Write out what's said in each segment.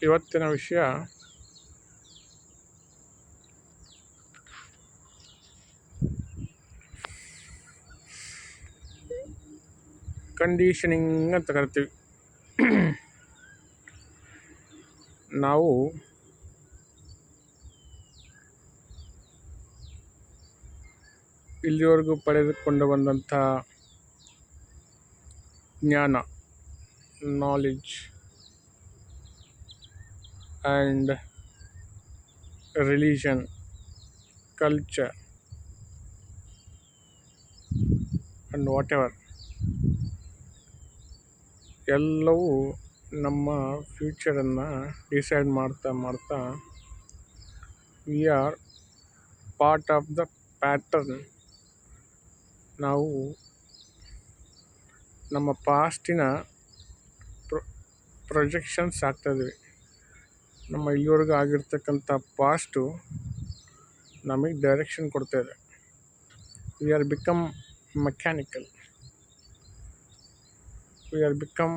ಇವತ್ತಿನ ವಿಷಯ ಕಂಡೀಷನಿಂಗ್ ಅಂತ ಕರಿತೀವಿ. ನಾವು ಇಲ್ಲಿವರೆಗೂ ಪಡೆದುಕೊಂಡು ಬಂದಂಥ ಜ್ಞಾನ, knowledge and religion, culture and what ever ಎಲ್ಲವೂ ನಮ್ಮ ಫ್ಯೂಚರನ್ನು ಡಿಸೈಡ್ ಮಾಡ್ತಾ we are part of the pattern. ನಾವು ನಮ್ಮ ಪಾಸ್ಟಿನ ಪ್ರೊಜೆಕ್ಷನ್ಸ್ ಆಗ್ತಾಯಿದ್ವಿ. ನಮ್ಮ ಇಲ್ಲಿವರೆಗೂ ಆಗಿರ್ತಕ್ಕಂಥ ಪಾಸ್ಟು ನಮಗೆ ಡೈರೆಕ್ಷನ್ ಕೊಡ್ತಾಯಿದೆ. V are become mechanical. V are become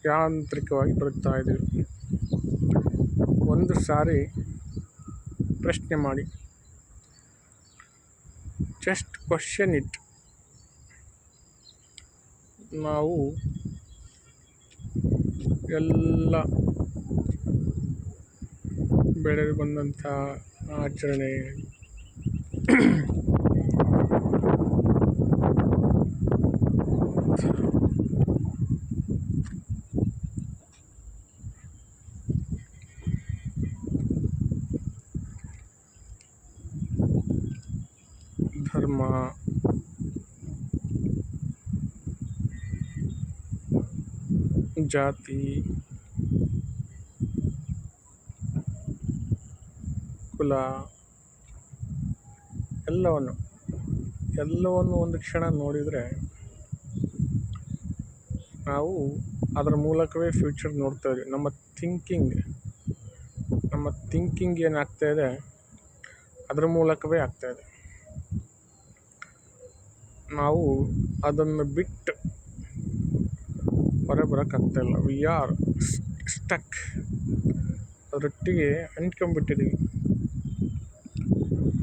ಯಾಂತ್ರಿಕವಾಗಿ ಬರುತ್ತಾ ಇದ್ದೀವಿ. ಒಂದು ಸಾರಿ ಪ್ರಶ್ನೆ ಮಾಡಿ, ಜಸ್ಟ್ ಕ್ವಶನ್ ಇಟ್. ನಾವು ಎಲ್ಲ ಬೆಳೆದು ಬಂದಂಥ ಆಚರಣೆ, ಧರ್ಮ, ಜಾತಿ, ಕುಲ, ಎಲ್ಲವನ್ನು ಒಂದು ಕ್ಷಣ ನೋಡಿದರೆ ನಾವು ಅದರ ಮೂಲಕವೇ ಫ್ಯೂಚರ್ ನೋಡ್ತಾ ಇದ್ದೀವಿ. ನಮ್ಮ ಥಿಂಕಿಂಗ್ ಏನಾಗ್ತಾಯಿದೆ ಅದರ ಮೂಲಕವೇ ಆಗ್ತಾಯಿದೆ. ನಾವು ಅದನ್ನು ಬಿಟ್ಟು ಹೊರ ಬರೋಕ್ಕಾಗ್ತಾಯಿಲ್ಲ. V are stuck. ಅದರೊಟ್ಟಿಗೆ ಅಂಟ್ಕೊಂಡ್ಬಿಟ್ಟಿದ್ದೀವಿ.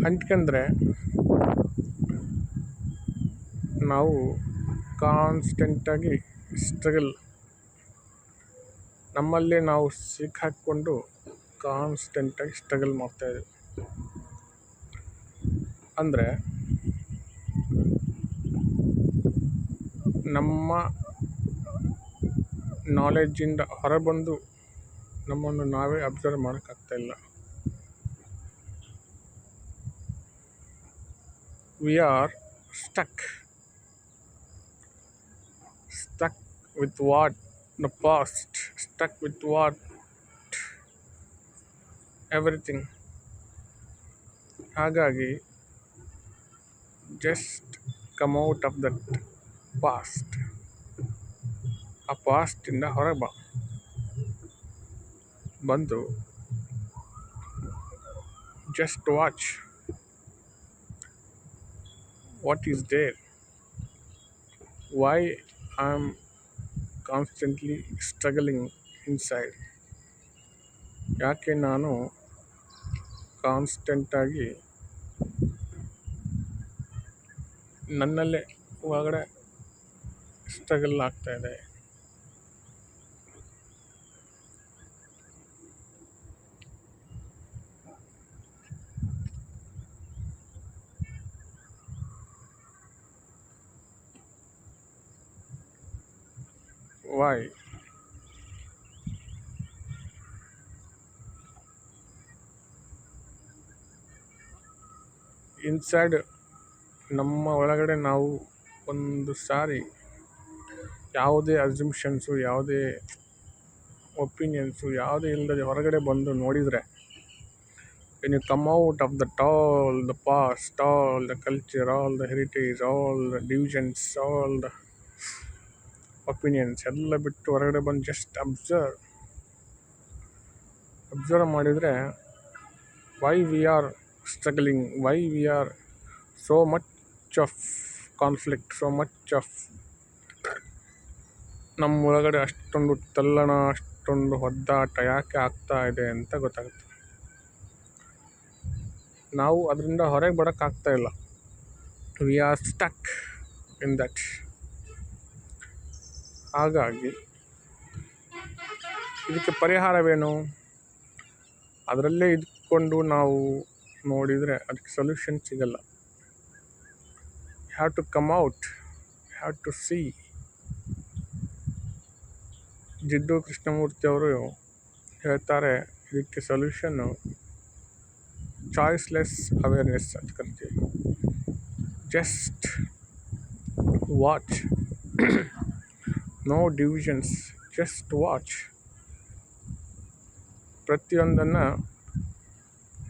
ಅಂಟ್ಕೊಂಡ್ರೆ ನಾವು ಕಾನ್ಸ್ಟೆಂಟಾಗಿ ಸ್ಟ್ರಗಲ್, ನಮ್ಮಲ್ಲೇ ನಾವು ಸಿಕ್ಕಾಕ್ಕೊಂಡು ಕಾನ್ಸ್ಟೆಂಟಾಗಿ ಸ್ಟ್ರಗಲ್ ಮಾಡ್ತಾಯಿದ್ದೀವಿ. ಅಂದರೆ ನಮ್ಮ ನಾಲೆಡ್ಜಿಂದ ಹೊರಬಂದು ನಮ್ಮನ್ನು ನಾವೇ ಅಬ್ಸರ್ವ್ ಮಾಡೋಕ್ಕಾಗ್ತಾಯಿಲ್ಲ. We are stuck with what? The past. Stuck with what? Everything. ಹಾಗಾಗಿ just come out of that past. ಆ ಪಾಸ್ಟಿಂದ ಹೊರಗೆ ಬಂದು just watch what is there. Why I am constantly struggling inside. ಯಾಕೆ ನಾನು ಕಾನ್ಸ್ಟೆಂಟಾಗಿ ನನ್ನಲ್ಲೇ ಒಳಗಡೆ ಸ್ಟ್ರಗಲ್ ಆಗ್ತಾಯಿದೆ. ವೈ? ಇನ್ಸೈಡ್ ನಮ್ಮ ಒಳಗಡೆ ನಾವು ಒಂದು ಸಾರಿ ಯಾವುದೇ ಅಸ್ಯೂಮ್ಷನ್ಸು, ಯಾವುದೇ ಒಪಿನಿಯನ್ಸು ಯಾವುದೇ ಇಲ್ಲದೆ ಹೊರಗಡೆ ಬಂದು ನೋಡಿದರೆ, when you come out of that all the past, all the culture, all the heritage, all the divisions, all the opinions ಎಲ್ಲ ಬಿಟ್ಟು ಹೊರಗಡೆ ಬಂದು ಜಸ್ಟ್ ಅಬ್ಸರ್ವ್ ಮಾಡಿದರೆ why we are struggling, why we are so much of conflict, so much of ನಮ್ಮ ಒಳಗಡೆ ಅಷ್ಟೊಂದು ತಲ್ಲಣ, ಅಷ್ಟೊಂದು ಒದ್ದಾಟ ಯಾಕೆ ಆಗ್ತಾ ಇದೆ ಅಂತ ಗೊತ್ತಾಗುತ್ತೆ. ನಾವು ಅದರಿಂದ ಹೊರಗೆ ಬರೋಕ್ಕಾಗ್ತಾ ಇಲ್ಲ. We are stuck in that. ಹಾಗಾಗಿ ಇದಕ್ಕೆ ಪರಿಹಾರವೇನು? ಅದರಲ್ಲೇ ಇದ್ಕೊಂಡು ನಾವು ನೋಡಿದರೆ ಅದಕ್ಕೆ ಸೊಲ್ಯೂಷನ್ ಸಿಗಲ್ಲ. Have to come out, have to see. Jiddu Krishnamurti ಅವರು ಹೇಳ್ತಾರೆ, ಇದಕ್ಕೆ ಸೊಲ್ಯೂಷನ್ನು ಚಾಯ್ಸ್ಲೆಸ್ ಅವೇರ್ನೆಸ್ ಅಂತ ಕರಿತೀವಿ. Just watch, no divisions, just watch. ಪ್ರತಿಯೊಂದನ್ನು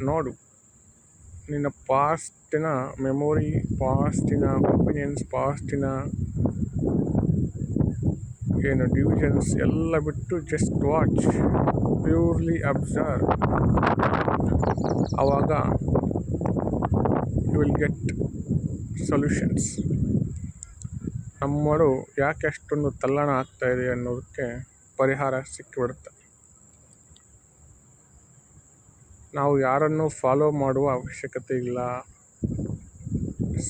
ನೋಡು. ನಿನ್ನ ಪಾಸ್ಟಿನ ಮೆಮೊರಿ, ಪಾಸ್ಟಿನ ಒಪಿನಿಯನ್ಸ್, ಪಾಸ್ಟಿನ ಏನು ಡಿವಿಷನ್ಸ್ ಎಲ್ಲ ಬಿಟ್ಟು ಜಸ್ಟ್ ವಾಚ್, ಪ್ಯೂರ್ಲಿ ಅಬ್ಸರ್ವ್. ಆವಾಗ ಯು ವಿಲ್ ಗೆಟ್ ಸೊಲ್ಯೂಷನ್ಸ್. ನಮ್ಮವರು ಯಾಕೆ ಅಷ್ಟೊಂದು ತಲ್ಲಣ ಆಗ್ತಾ ಇದೆ ಅನ್ನೋದಕ್ಕೆ ಪರಿಹಾರ ಸಿಕ್ಕಿಬಿಡುತ್ತೆ. ನಾವು ಯಾರನ್ನು ಫಾಲೋ ಮಾಡುವ ಅವಶ್ಯಕತೆ ಇಲ್ಲ.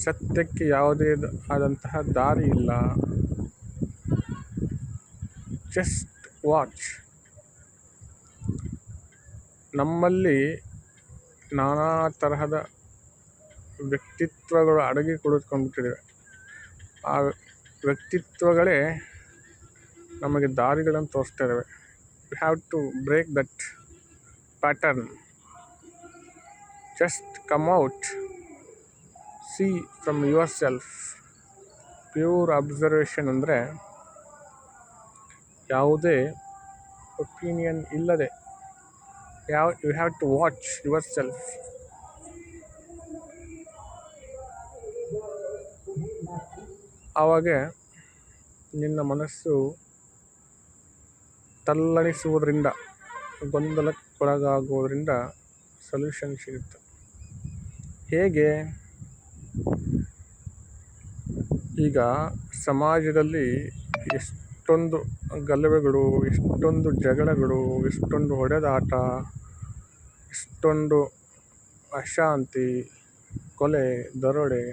ಸತ್ಯಕ್ಕೆ ಯಾವುದೇ ಆದಂತಹ ದಾರಿ ಇಲ್ಲ. Just watch. ನಮ್ಮಲ್ಲಿ ನಾನಾ ತರಹದ ವ್ಯಕ್ತಿತ್ವಗಳು ಅಡಗಿ ಕುಳಿತುಕೊಂಡ್ಬಿಟ್ಟಿವೆ. ಆ ವ್ಯಕ್ತಿತ್ವಗಳೇ ನಮಗೆ ದಾರಿಗಳನ್ನು ತೋರಿಸ್ತಾ ಇದ್ದಾವೆ. You have to break that pattern. Just come out, see from yourself. Pure observation ಅಂದರೆ ಯಾವುದೇ ಒಪಿನಿಯನ್ ಇಲ್ಲದೆ you have to watch yourself. ಆವಾಗ ನಿನ್ನ ಮನಸ್ಸು ತಲ್ಲಣಿಸುವುದರಿಂದ, ಗೊಂದಲಕ್ಕೊಳಗಾಗೋದ್ರಿಂದ ಸೊಲ್ಯೂಷನ್ ಸಿಗುತ್ತೆ. ಹೇಗೆ? ಈಗ ಸಮಾಜದಲ್ಲಿ ಎಷ್ಟೊಂದು ಗಲಭೆಗಳು, ಎಷ್ಟೊಂದು ಜಗಳಗಳು, ಎಷ್ಟೊಂದು ಹೊಡೆದಾಟ, ಎಷ್ಟೊಂದು ಅಶಾಂತಿ, ಕೊಲೆ, ದರೋಡೆ,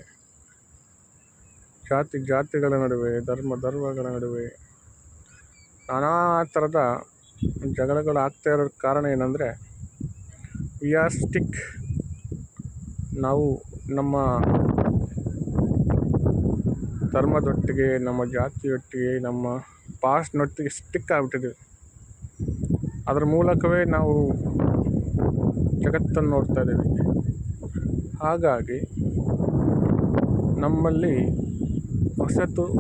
ಜಾತಿಗಳ ನಡುವೆ, ಧರ್ಮಗಳ ನಡುವೆ ನಾನಾ ಥರದ ಜಗಳಗಳಾಗ್ತಾ ಇರೋದಕ್ಕೆ ಕಾರಣ ಏನಂದರೆ ವಿ ಆರ್ ಸ್ಟಿಕ್. ನಾವು ನಮ್ಮ ಧರ್ಮದೊಟ್ಟಿಗೆ, ನಮ್ಮ ಜಾತಿಯೊಟ್ಟಿಗೆ, ನಮ್ಮ ಪಾಸ್ಟ್ನೊಟ್ಟಿಗೆ ಸ್ಟಿಕ್ ಆಗಿಬಿಟ್ಟಿದ್ದೀವಿ. ಅದರ ಮೂಲಕವೇ ನಾವು ಜಗತ್ತನ್ನು ನೋಡ್ತಾ ಇದ್ದೀವಿ. ಹಾಗಾಗಿ ನಮ್ಮಲ್ಲಿ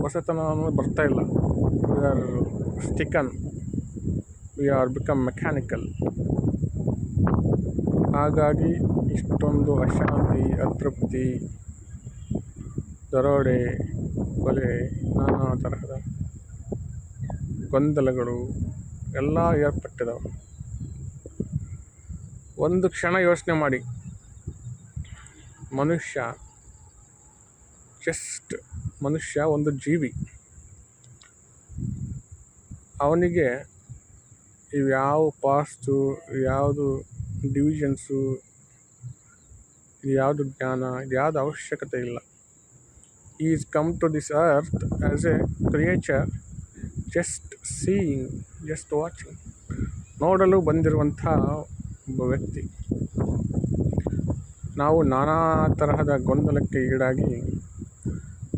ಹೊಸತನ ಬರ್ತಾ ಇಲ್ಲ. We are sticking, we are become mechanical. ಹಾಗಾಗಿ ಇಷ್ಟೊಂದು ಅಶಾಂತಿ, ಅತೃಪ್ತಿ, ದರೋಡೆ, ಕೊಲೆ, ನಾನಾ ತರಹದ ಗೊಂದಲಗಳು ಎಲ್ಲ ಏರ್ಪಟ್ಟಿದ್ದಾವೆ. ಒಂದು ಕ್ಷಣ ಯೋಚನೆ ಮಾಡಿ, ಮನುಷ್ಯ ಒಂದು ಜೀವಿ. ಅವನಿಗೆ ಇವ್ಯಾವ ಪಾಸ್ಟು, ಯಾವುದು ಡಿವಿಷನ್ಸು, ಯಾವುದು ಜ್ಞಾನ, ಇದ್ಯಾವುದು ಅವಶ್ಯಕತೆ ಇಲ್ಲ. Is come to this earth as a creature, just seeing, just watching. ನೋಡಲು ಬಂದಿರುವಂಥ ಒಬ್ಬ ವ್ಯಕ್ತಿ. ನಾವು ನಾನಾ ತರಹದ ಗೊಂದಲಕ್ಕೆ ಈಡಾಗಿ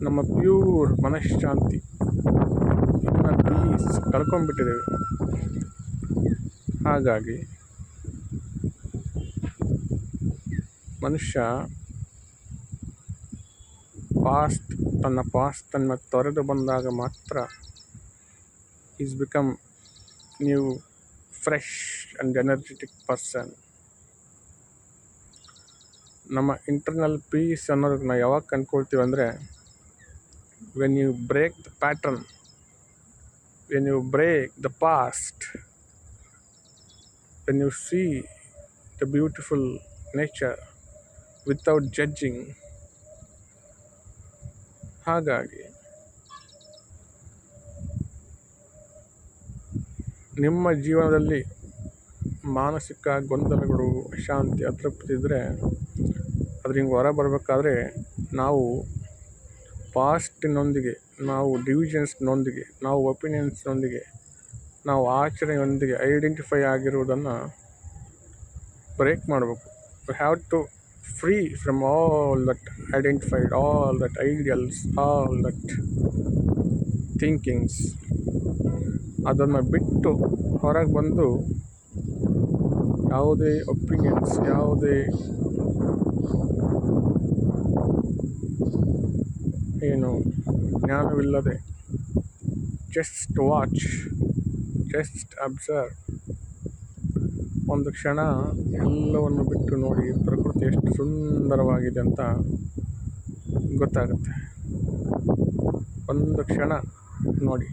ನಮ್ಮ ಪ್ಯೂರ್ ಮನಃಶಾಂತಿ, ಪೀಸ್ ಕಳ್ಕೊಂಡ್ಬಿಟ್ಟಿದ್ದೇವೆ. ಹಾಗಾಗಿ ಮನುಷ್ಯ ತನ್ನ ಪಾಸ್ಟನ್ನು ತೊರೆದು ಬಂದಾಗ ಮಾತ್ರ is become new, fresh and energetic person. ನಮ್ಮ ಇಂಟರ್ನಲ್ ಪೀಸ್ ಅನ್ನೋದಕ್ಕೆ ನಾವು ಯಾವಾಗ ಕಂಡ್ಕೊಳ್ತೀವಿ ಅಂದರೆ when you break the pattern, when you break the past, when you see the beautiful nature, without judging. ಹಾಗಾಗಿ ನಿಮ್ಮ ಜೀವನದಲ್ಲಿ ಮಾನಸಿಕ ಗೊಂದಲಗಳು, ಅಶಾಂತಿ, ಅತೃಪ್ತಿ ಇದ್ದರೆ ಅದರಿಂದ ಹೊರ ಬರಬೇಕಾದ್ರೆ ನಾವು ಪಾಸ್ಟಿನೊಂದಿಗೆ, ನಾವು ಡಿವಿಷನ್ಸ್ನೊಂದಿಗೆ, ನಾವು ಒಪಿನಿಯನ್ಸ್ನೊಂದಿಗೆ, ನಾವು ಆಚರಣೆಯೊಂದಿಗೆ ಐಡೆಂಟಿಫೈ ಆಗಿರುವುದನ್ನು ಬ್ರೇಕ್ ಮಾಡಬೇಕು. We have to free from all that identified, all that ideals, all that thinkings. ಅದನ್ನು ಬಿಟ್ಟು ಹೊರಗೆ ಬಂದು ಯಾವುದೇ ಒಪಿನಿಯನ್ಸ್, ಯಾವುದೇ ಜ್ಞಾನವಿಲ್ಲದೆ ಜಸ್ಟ್ ವಾಚ್, ಜಸ್ಟ್ ಅಬ್ಸರ್ವ್. ಒಂದು ಕ್ಷಣ ಎಲ್ಲವನ್ನು ಬಿಟ್ಟು ನೋಡಿ ಪ್ರಕೃತಿ ಎಷ್ಟು ಸುಂದರವಾಗಿದೆ ಅಂತ ಗೊತ್ತಾಗುತ್ತೆ. ಒಂದು ಕ್ಷಣ ನೋಡಿ.